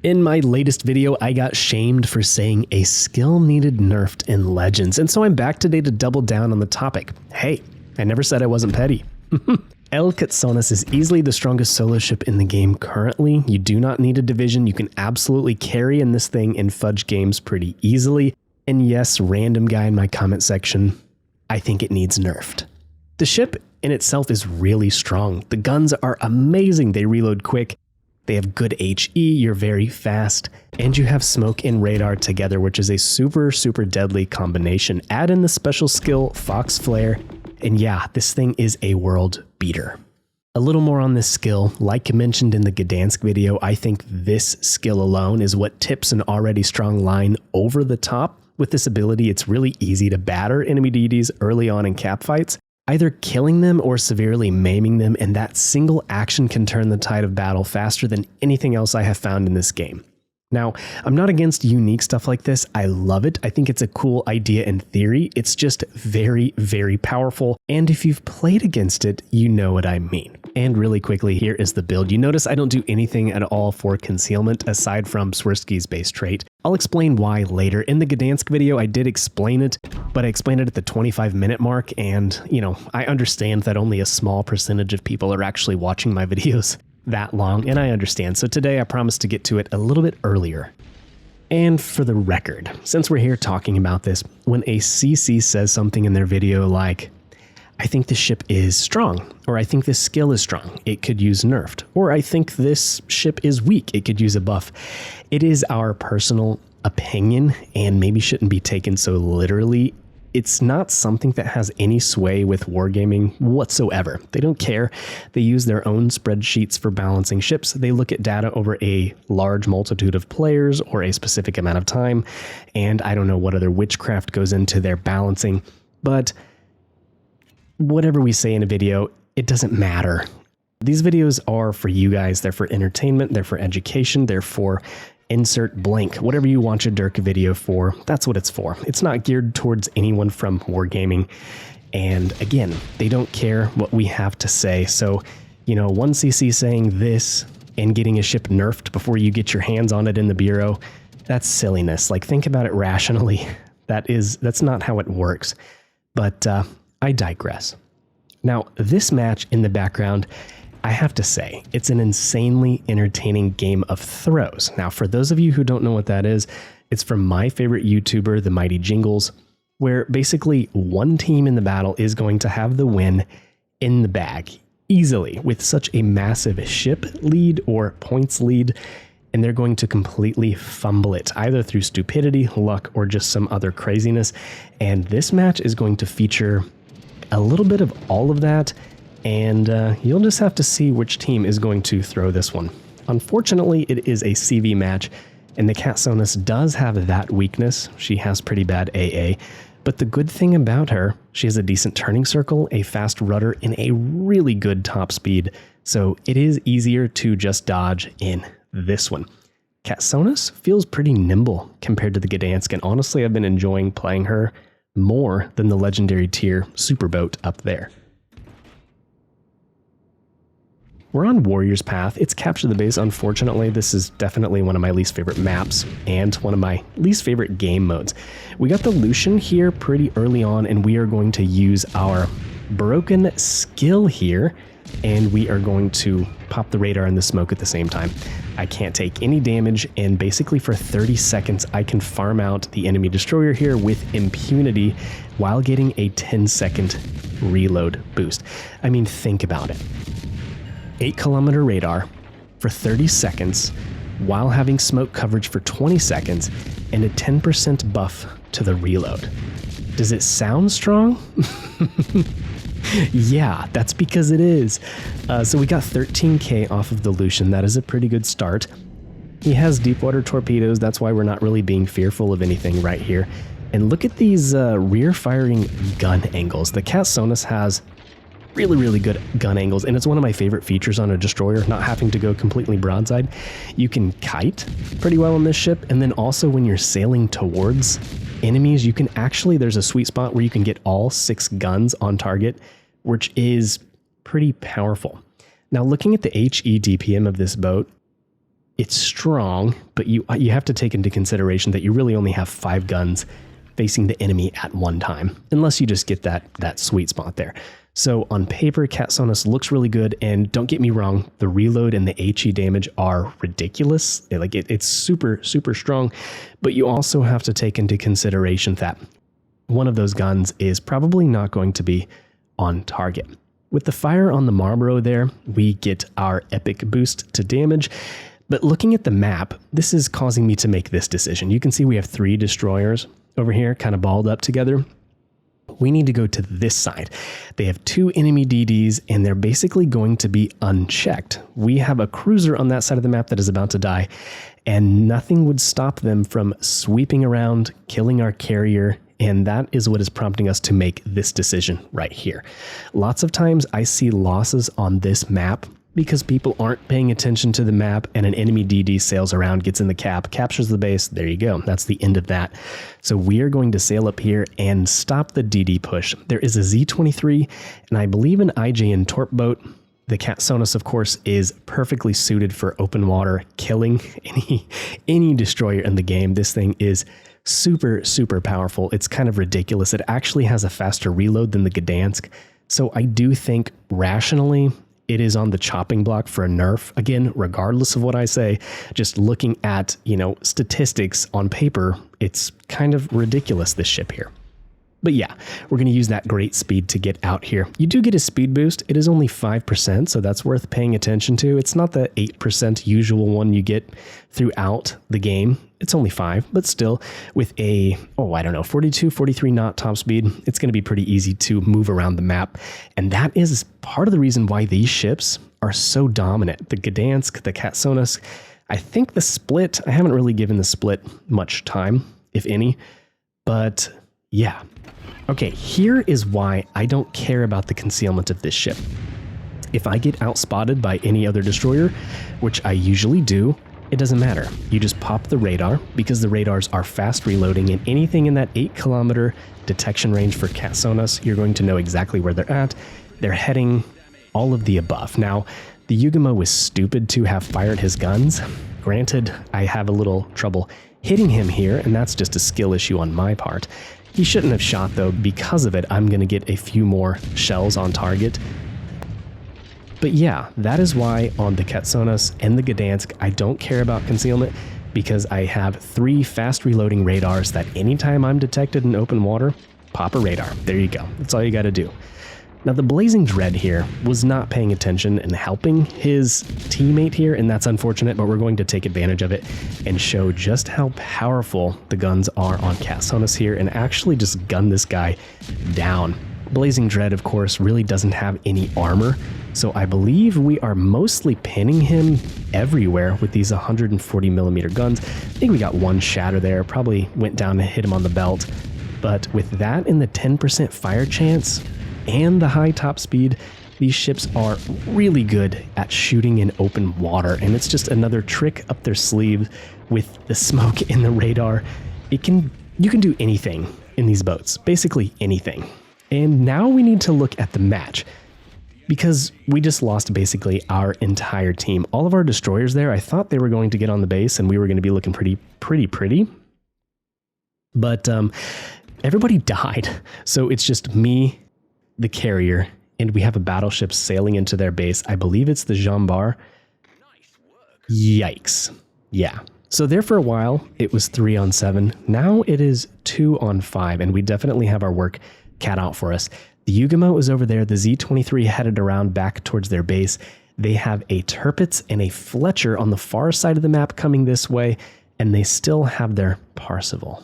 In my latest video, I got shamed for saying a skill needed nerfed in Legends, and so I'm back today to double down on the topic. Hey, I never said I wasn't petty. El Katsonis is easily the strongest solo ship in the game currently. You do not need a division. You can absolutely carry in this thing and fudge games pretty easily. And yes, random guy in my comment section, I think it needs nerfed. The ship in itself is really strong. The guns are amazing. They reload quick. They have good HE, you're very fast, and you have smoke and radar together, which is a super deadly combination. Add in the special skill, Fox Flare, and yeah, this thing is a world beater. A little more on this skill, like mentioned in the Gdansk video, I think this skill alone is what tips an already strong line over the top. With this ability, it's really easy to batter enemy deities early on in cap fights, either killing them or severely maiming them, and that single action can turn the tide of battle faster than anything else I have found in this game. Now, I'm not against unique stuff like this. I love it. I think it's a cool idea in theory. It's just very powerful, and if you've played against it, you know what I mean. And really quickly, here is the build. You notice I don't do anything at all for concealment aside from Swirsky's base trait. I'll explain why later. In the Gdansk video, I did explain it, but I explained it at the 25-minute mark, and, you know, I understand that only a small percentage of people are actually watching my videos that long, and I understand. So today I promise to get to it a little bit earlier. And for the record, since we're here talking about this, when a CC says something in their video like, I think this ship is strong, or I think this skill is strong, it could use nerfed, or I think this ship is weak, it could use a buff. It is our personal opinion and maybe shouldn't be taken so literally. It's not something that has any sway with wargaming whatsoever. They don't care. They use their own spreadsheets for balancing ships. They look at data over a large multitude of players or a specific amount of time, and I don't know what other witchcraft goes into their balancing, but whatever we say in a video, it doesn't matter. These videos are for you guys. They're for entertainment. They're for education. They're for insert blank. Whatever you want your Derka video for, that's what it's for. It's not geared towards anyone from wargaming. And again, they don't care what we have to say. So, you know, one CC saying this and getting a ship nerfed before you get your hands on it in the bureau, that's silliness. Like, think about it rationally. That's not how it works. But I digress. Now, this match in the background, I have to say, it's an insanely entertaining game of throws. Now, for those of you who don't know what that is, it's from my favorite YouTuber, The Mighty Jingles, where basically one team in the battle is going to have the win in the bag easily with such a massive ship lead or points lead, and they're going to completely fumble it, either through stupidity, luck, or just some other craziness. And this match is going to feature a little bit of all of that, and you'll just have to see which team is going to throw this one. Unfortunately, it is a CV match, and the Katsonis does have that weakness. She has pretty bad AA, but the good thing about her, she has a decent turning circle, a fast rudder, and a really good top speed, so it is easier to just dodge in this one. Katsonis feels pretty nimble compared to the Gdansk, and honestly, I've been enjoying playing her more than the legendary tier superboat up there. We're on Warrior's Path. It's Capture the Base. Unfortunately, this is definitely one of my least favorite maps and one of my least favorite game modes. We got the Lucian here pretty early on, and we are going to use our broken skill here, and we are going to pop the radar and the smoke at the same time. I can't take any damage, and basically for 30 seconds, I can farm out the enemy destroyer here with impunity while getting a 10-second reload boost. I mean, think about it. 8-kilometer radar for 30 seconds while having smoke coverage for 20 seconds and a 10% buff to the reload. Does it sound strong? Yeah, that's because it is. So we got 13k off of the Lucian. That is a pretty good start. He has deep water torpedoes. That's why we're not really being fearful of anything right here. And look at these rear firing gun angles. The Katsonis has really good gun angles, and it's one of my favorite features on a destroyer, not having to go completely broadside. You can kite pretty well on this ship, and then also when you're sailing towards enemies, you can actually, there's a sweet spot where you can get all 6 guns on target, which is pretty powerful. Now, looking at the HE DPM of this boat, it's strong, but you have to take into consideration that you really only have 5 guns facing the enemy at one time, unless you just get that sweet spot there. So on paper, Katsonis looks really good, and don't get me wrong, the reload and the HE damage are ridiculous. It's super, super strong, but you also have to take into consideration that one of those guns is probably not going to be on target. With the fire on the Marlboro there, we get our epic boost to damage, but looking at the map, this is causing me to make this decision. You can see we have 3 destroyers over here, kind of balled up together. We need to go to this side. They have 2 enemy DDs, and they're basically going to be unchecked. We have a cruiser on that side of the map that is about to die, and nothing would stop them from sweeping around, killing our carrier, and that is what is prompting us to make this decision right here. Lots of times I see losses on this map because people aren't paying attention to the map, and an enemy DD sails around, gets in the cap, captures the base. There you go. That's the end of that. So we are going to sail up here and stop the DD push. There is a Z-23, and I believe an IJN torp boat. The Katsonis, of course, is perfectly suited for open water, killing any destroyer in the game. This thing is super, super powerful. It's kind of ridiculous. It actually has a faster reload than the Gdansk. So I do think rationally, it is on the chopping block for a nerf. Again, regardless of what I say, just looking at, statistics on paper, it's kind of ridiculous, this ship here. But yeah, we're going to use that great speed to get out here. You do get a speed boost. It is only 5%, so that's worth paying attention to. It's not the 8% usual one you get throughout the game. It's only 5, but still with a, 42, 43 knot top speed, it's going to be pretty easy to move around the map. And that is part of the reason why these ships are so dominant. The Gdansk, the Katsonis, I think the split, I haven't really given the split much time, if any, but yeah. Okay, here is why I don't care about the concealment of this ship. If I get outspotted by any other destroyer, which I usually do, it doesn't matter. You just pop the radar, because the radars are fast reloading, and anything in that 8-kilometer detection range for Katsonis, you're going to know exactly where they're at. They're heading all of the above. Now, the Yugamo was stupid to have fired his guns. Granted, I have a little trouble hitting him here, and that's just a skill issue on my part. He shouldn't have shot, though. Because of it, I'm going to get a few more shells on target. But yeah, that is why on the Katsonis and the Gdansk, I don't care about concealment, because I have 3 fast reloading radars that anytime I'm detected in open water, pop a radar. There you go. That's all you got to do. Now, the Blazing Dread here was not paying attention and helping his teammate here, and that's unfortunate, but we're going to take advantage of it and show just how powerful the guns are on Katsonis here and actually just gun this guy down. Blazing Dread, of course, really doesn't have any armor, so I believe we are mostly pinning him everywhere with these 140mm guns. I think we got 1 shatter there, probably went down and hit him on the belt, but with that and the 10% fire chance and the high top speed, these ships are really good at shooting in open water, and it's just another trick up their sleeve with the smoke in the radar. You can do anything in these boats, basically anything. And now we need to look at the match, because we just lost basically our entire team. All of our destroyers there, I thought they were going to get on the base and we were going to be looking pretty. But everybody died, so it's just me, the carrier, and we have a battleship sailing into their base. I believe it's the Jean Bar. Yikes. Yeah. So there for a while, it was 3-on-7. Now it is 2-on-5, and we definitely have our work cut out for us. The Yugamo is over there. The Z-23 headed around back towards their base. They have a Tirpitz and a Fletcher on the far side of the map coming this way, and they still have their Parseval.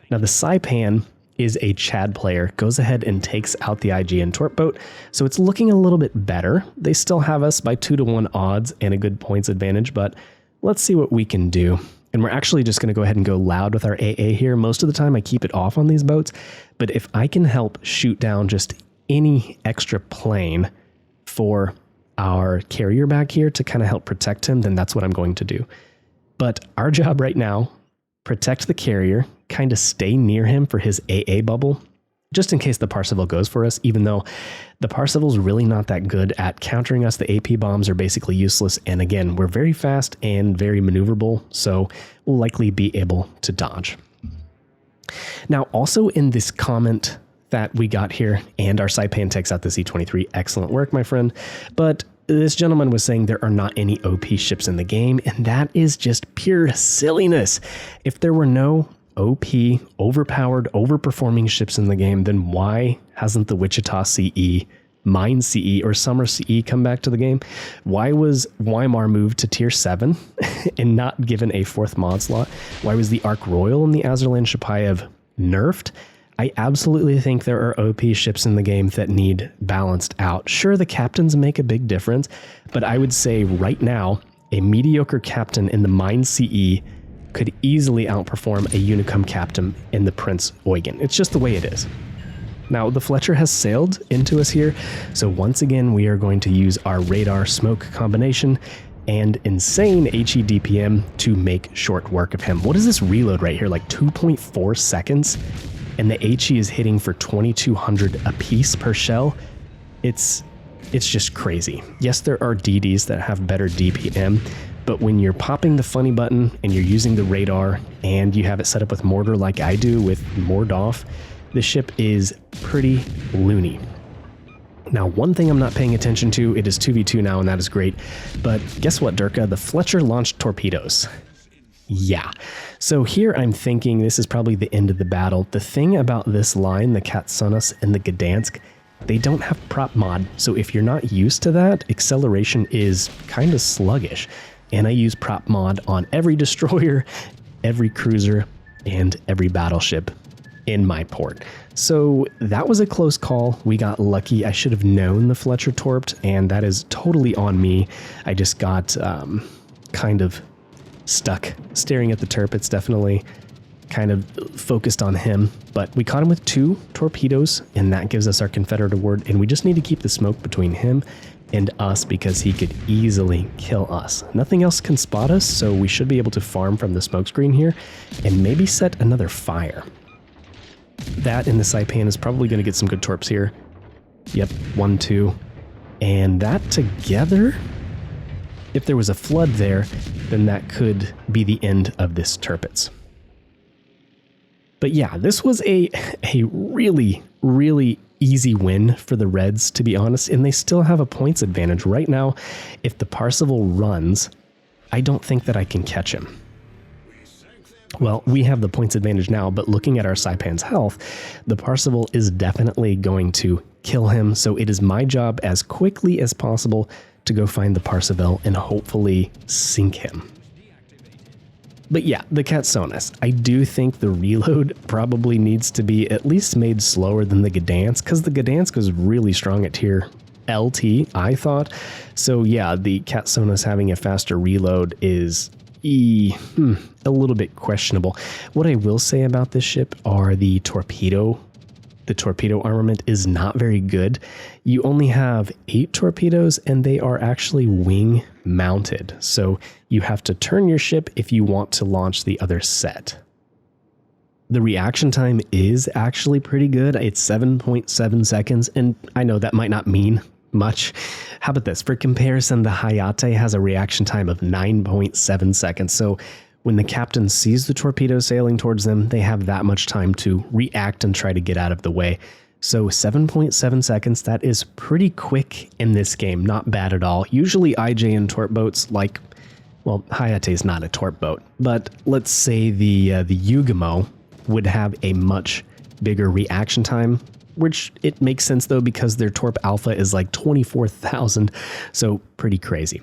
Now the Saipan is a Chad player, goes ahead and takes out the IGN torp boat, so it's looking a little bit better. They still have us by 2-to-1 odds and a good points advantage, but let's see what we can do. And we're actually just going to go ahead and go loud with our AA here. Most of the time I keep it off on these boats, but if I can help shoot down just any extra plane for our carrier back here to kind of help protect him, then that's what I'm going to do. But our job right now, protect the carrier, kind of stay near him for his AA bubble, just in case the Parseval goes for us, even though the Parseval's really not that good at countering us. The AP bombs are basically useless. And again, we're very fast and very maneuverable, so we'll likely be able to dodge. Now, also in this comment that we got here, and our Saipan takes out the C-23, excellent work, my friend, but this gentleman was saying there are not any OP ships in the game, and that is just pure silliness. If there were no OP, overpowered, overperforming ships in the game, then why hasn't the Wichita CE, Mine CE, or Summer CE come back to the game? Why was Weimar moved to tier 7 and not given a 4th mod slot? Why was the Ark Royal and the Azerlan Shapayev nerfed? I absolutely think there are OP ships in the game that need balanced out. Sure, the captains make a big difference, but I would say right now, a mediocre captain in the Mine CE could easily outperform a Unicum captain in the Prince Eugen. It's just the way it is. Now, the Fletcher has sailed into us here, so once again, we are going to use our radar smoke combination and insane HE DPM to make short work of him. What is this reload right here? Like 2.4 seconds? And the HE is hitting for 2,200 a piece per shell. It's just crazy. Yes, there are DDs that have better DPM, but when you're popping the funny button and you're using the radar and you have it set up with mortar like I do with Mordoff, the ship is pretty loony. Now, one thing I'm not paying attention to, it is 2v2 now, and that is great. But guess what, Derka? The Fletcher launched torpedoes. Yeah. So here I'm thinking this is probably the end of the battle. The thing about this line, the Katsonis and the Gdansk, they don't have prop mod. So if you're not used to that, acceleration is kind of sluggish. And I use prop mod on every destroyer, every cruiser, and every battleship in my port. So that was a close call. We got lucky. I should have known the Fletcher torped, and that is totally on me. I just got kind of stuck staring at the turp. It's definitely kind of focused on him, but we caught him with 2 torpedoes, and that gives us our Confederate award, and we just need to keep the smoke between him and us because he could easily kill us. Nothing else can spot us, so we should be able to farm from the smoke screen here and maybe set another fire. That in the Saipan is probably going to get some good torps here. Yep, 1, 2. And that together, if there was a flood there, then that could be the end of this Tirpitz. But yeah, this was a really, really easy win for the Reds, to be honest, and they still have a points advantage. Right now, if the Parseval runs, I don't think that I can catch him. Well, we have the points advantage now, but looking at our Saipan's health, the Parseval is definitely going to kill him, so it is my job as quickly as possible to go find the Parseval and hopefully sink him. But yeah, the Katsonis. I do think the reload probably needs to be at least made slower than the Gdansk, because the Gdansk was really strong at tier LT, I thought. So yeah, the Katsonis having a faster reload is a little bit questionable. What I will say about this ship are the torpedo armament is not very good. You only have 8 torpedoes and they are actually wing mounted. So you have to turn your ship if you want to launch the other set. The reaction time is actually pretty good. It's 7.7 seconds. And I know that might not mean much. How about this? For comparison, the Hayate has a reaction time of 9.7 seconds. So when the captain sees the torpedo sailing towards them, they have that much time to react and try to get out of the way. So 7.7 seconds, that is pretty quick in this game. Not bad at all. Usually IJ and torp boats like, well, Hayate is not a torp boat, but let's say the Yugamo would have a much bigger reaction time, which it makes sense though because their torp alpha is like 24,000, so pretty crazy.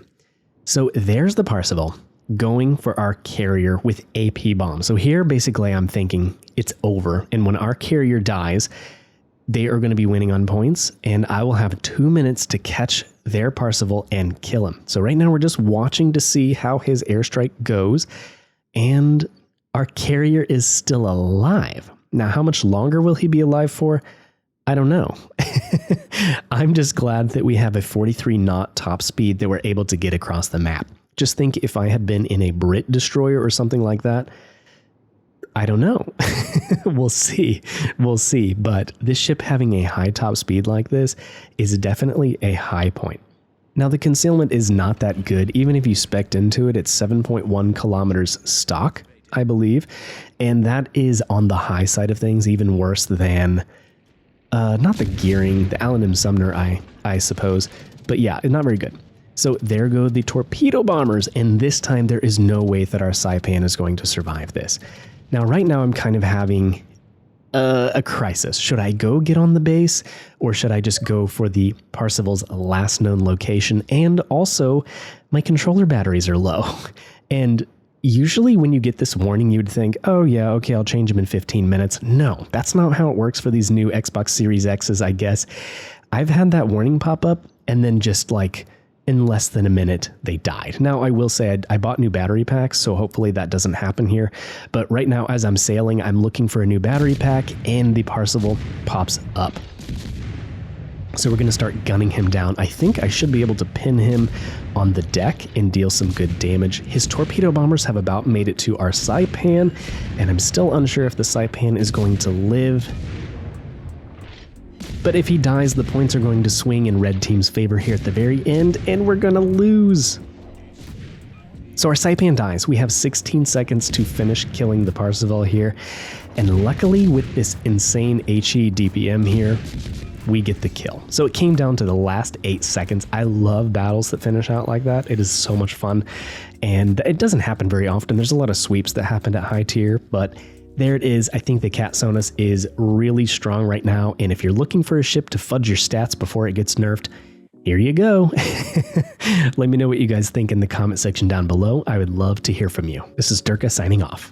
So there's the Parseval going for our carrier with AP bomb. So here basically I'm thinking it's over, and when our carrier dies, they are going to be winning on points, and I will have 2 minutes to catch their Parseval and kill him. So right now we're just watching to see how his airstrike goes, and our carrier is still alive. Now, how much longer will he be alive for? I don't know. I'm just glad that we have a 43 knot top speed that we're able to get across the map. Just think if I had been in a Brit destroyer or something like that, I don't know. We'll see. We'll see. But this ship having a high top speed like this is definitely a high point. Now, the concealment is not that good. Even if you spec'd into it, it's 7.1 kilometers stock, I believe. And that is on the high side of things, even worse than, not the gearing, the Allen Sumner, I suppose. But yeah, not very good. So there go the torpedo bombers, and this time there is no way that our Saipan is going to survive this. Now, right now I'm kind of having a crisis. Should I go get on the base, or should I just go for the Parseval's last known location? And also, my controller batteries are low. And usually when you get this warning, you'd think, oh yeah, okay, I'll change them in 15 minutes. No, that's not how it works for these new Xbox Series X's, I guess. I've had that warning pop up, and then just like in less than a minute, they died. Now, I will say I bought new battery packs, so hopefully that doesn't happen here. But right now, as I'm sailing, I'm looking for a new battery pack, and the Parseval pops up. So we're going to start gunning him down. I think I should be able to pin him on the deck and deal some good damage. His torpedo bombers have about made it to our Saipan, and I'm still unsure if the Saipan is going to live. But if he dies, the points are going to swing in red team's favor here at the very end, and we're going to lose. So our Saipan dies. We have 16 seconds to finish killing the Parseval here. And luckily, with this insane HE DPM here, we get the kill. So it came down to the last 8 seconds. I love battles that finish out like that. It is so much fun. And it doesn't happen very often. There's a lot of sweeps that happened at high tier, but there it is. I think the Katsonis is really strong right now, and if you're looking for a ship to fudge your stats before it gets nerfed, here you go. Let me know what you guys think in the comment section down below. I would love to hear from you. This is Derka signing off.